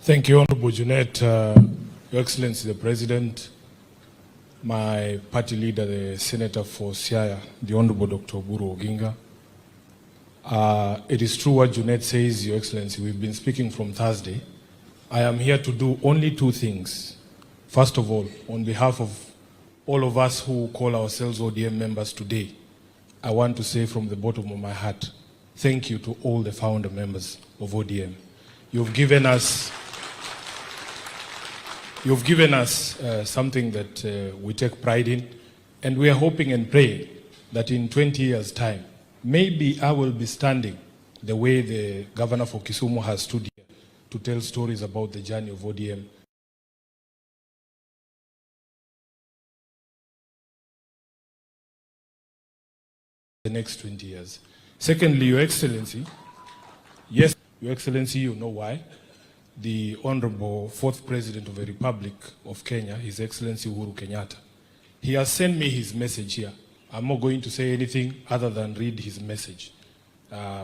Thank you, Honorable Junet, Your Excellency the President, my party leader, the Senator for Siaya, the Honorable Dr. Uhuru Oginga. It is true what Junet says, Your Excellency. We've been speaking from Thursday. I am here to do only two things. First of all, on behalf of all of us who call ourselves ODM members today, I want to say from the bottom of my heart, thank you to all the founder members of ODM. You've given us something that we take pride in, and we are hoping and praying that in 20 years' time, maybe I will be standing the way the governor for Kisumu has stood here to tell stories about the journey of ODM. The next 20 years. Secondly, Your Excellency, yes, Your Excellency, you know why. The Honorable Fourth President of the Republic of Kenya, His Excellency Uhuru Kenyatta, he has sent me his message here. I'm not going to say anything other than read his message.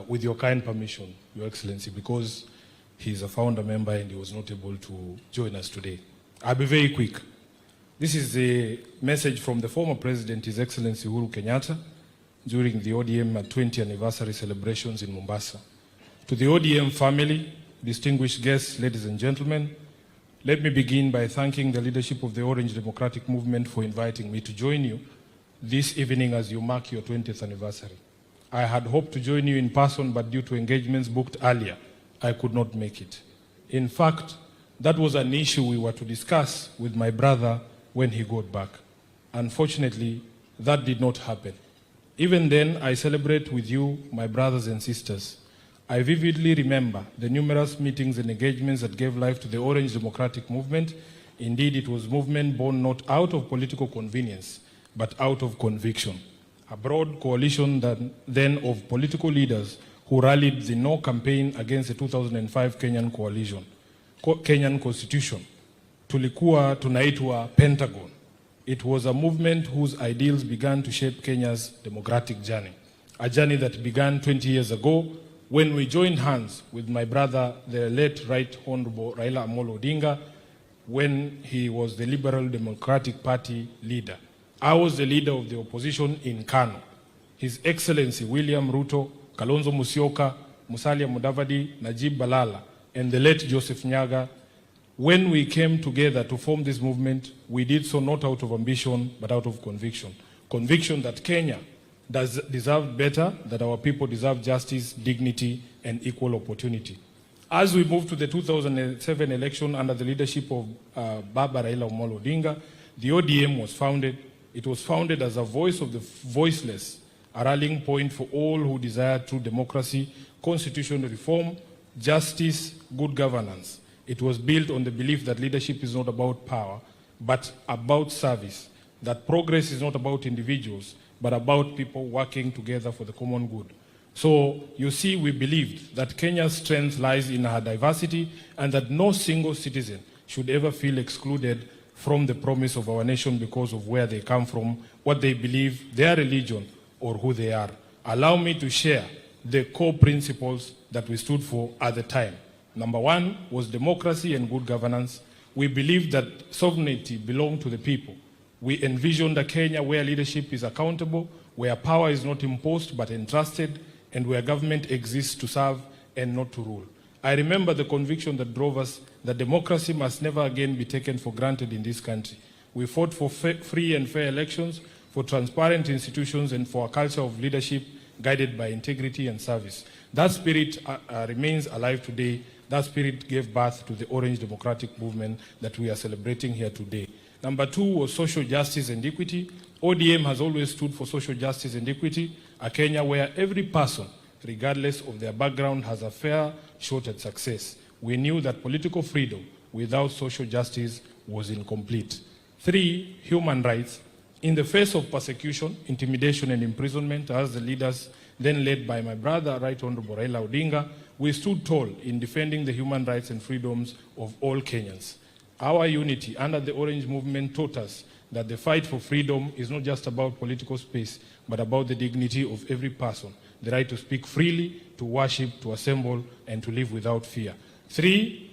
With your kind permission, Your Excellency, because he's a founder member and he was not able to join us today. I'll be very quick. This is a message from the former President, His Excellency Uhuru Kenyatta, during the ODM 20th anniversary celebrations in Mombasa. To the ODM family, distinguished guests, ladies and gentlemen, let me begin by thanking the leadership of the Orange Democratic Movement for inviting me to join you this evening as you mark your 20th anniversary. I had hoped to join you in person, but due to engagements booked earlier, I could not make it. In fact, that was an issue we were to discuss with my brother when he got back. Unfortunately, that did not happen. Even then, I celebrate with you, my brothers and sisters. I vividly remember the numerous meetings and engagements that gave life to the Orange Democratic Movement. Indeed, it was a movement born not out of political convenience, but out of conviction. A broad coalition then of political leaders who rallied the No campaign against the 2005 Kenyan Constitution. Tulikuwa tunaitwa Pentagon. It was a movement whose ideals began to shape Kenya's democratic journey. A journey that began 20 years ago when we joined hands with my brother, the late Right Honorable Raila Amolo Odinga, when he was the Liberal Democratic Party leader. I was the leader of the opposition in Kano. His Excellency William Ruto, Kalonzo Musyoka, Musalia Mudavadi, Najib Balala, and the late Joseph Nyaga. When we came together to form this movement, we did so not out of ambition, but out of conviction. Conviction that Kenya does deserve better, that our people deserve justice, dignity, and equal opportunity. As we moved to the 2007 election under the leadership of Baba Raila Amolo Odinga, the ODM was founded. It was founded as a voice of the voiceless, a rallying point for all who desire true democracy, constitutional reform, justice, good governance. It was built on the belief that leadership is not about power, but about service, that progress is not about individuals, but about people working together for the common good. So you see, we believed that Kenya's strength lies in her diversity and that no single citizen should ever feel excluded from the promise of our nation because of where they come from, what they believe, their religion, or who they are. Allow me to share the core principles that we stood for at the time. Number one was democracy and good governance. We believed that sovereignty belonged to the people. We envisioned a Kenya where leadership is accountable, where power is not imposed but entrusted, and where government exists to serve and not to rule. I remember the conviction that drove us that democracy must never again be taken for granted in this country. We fought for free and fair elections, for transparent institutions, and for a culture of leadership guided by integrity and service. That spirit remains alive today. That spirit gave birth to the Orange Democratic Movement that we are celebrating here today. Number two was social justice and equity. ODM has always stood for social justice and equity, a Kenya where every person, regardless of their background, has a fair shot at success. We knew that political freedom without social justice was incomplete. Three, human rights. In the face of persecution, intimidation, and imprisonment, as the leaders then led by my brother, Right Honorable Raila Odinga, we stood tall in defending the human rights and freedoms of all Kenyans. Our unity under the Orange Movement taught us that the fight for freedom is not just about political space, but about the dignity of every person, the right to speak freely, to worship, to assemble, and to live without fear. Three,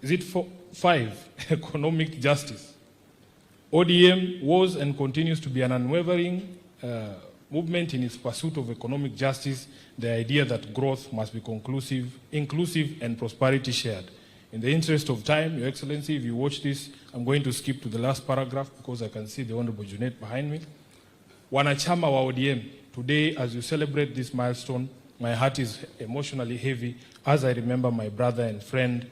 5, economic justice. ODM was and continues to be an unwavering movement in its pursuit of economic justice, the idea that growth must be inclusive, and prosperity shared. In the interest of time, Your Excellency, if you watch this, I'm going to skip to the last paragraph because I can see the Honorable Junet behind me. Wanachama wa ODM, today as you celebrate this milestone, my heart is emotionally heavy as I remember my brother and friend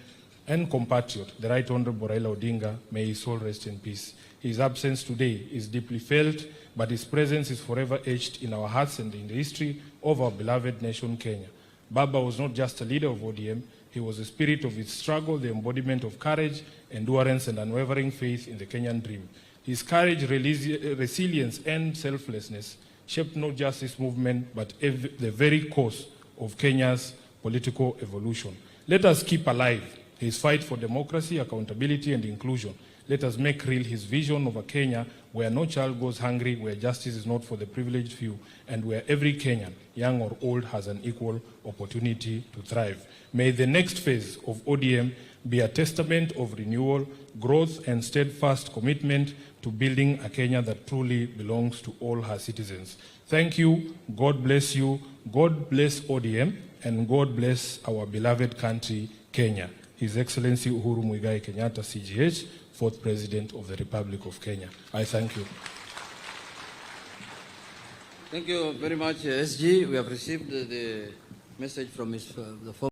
and compatriot, the Right Honorable Raila Odinga, may his soul rest in peace. His absence today is deeply felt, but his presence is forever etched in our hearts and in the history of our beloved nation, Kenya. Baba was not just a leader of ODM, he was the spirit of its struggle, the embodiment of courage, endurance, and unwavering faith in the Kenyan dream. His courage, resilience, and selflessness shaped not just this movement, but the very course of Kenya's political evolution. Let us keep alive his fight for democracy, accountability, and inclusion. Let us make real his vision of a Kenya where no child goes hungry, where justice is not for the privileged few, and where every Kenyan, young or old, has an equal opportunity to thrive. May the next phase of ODM be a testament of renewal, growth, and steadfast commitment to building a Kenya that truly belongs to all her citizens. Thank you. God bless you. God bless ODM, and God bless our beloved country, Kenya. His Excellency Uhuru Kenyatta, CGH, 4th President of the Republic of Kenya. I thank you. Thank you very much, SG. We have received the message from the former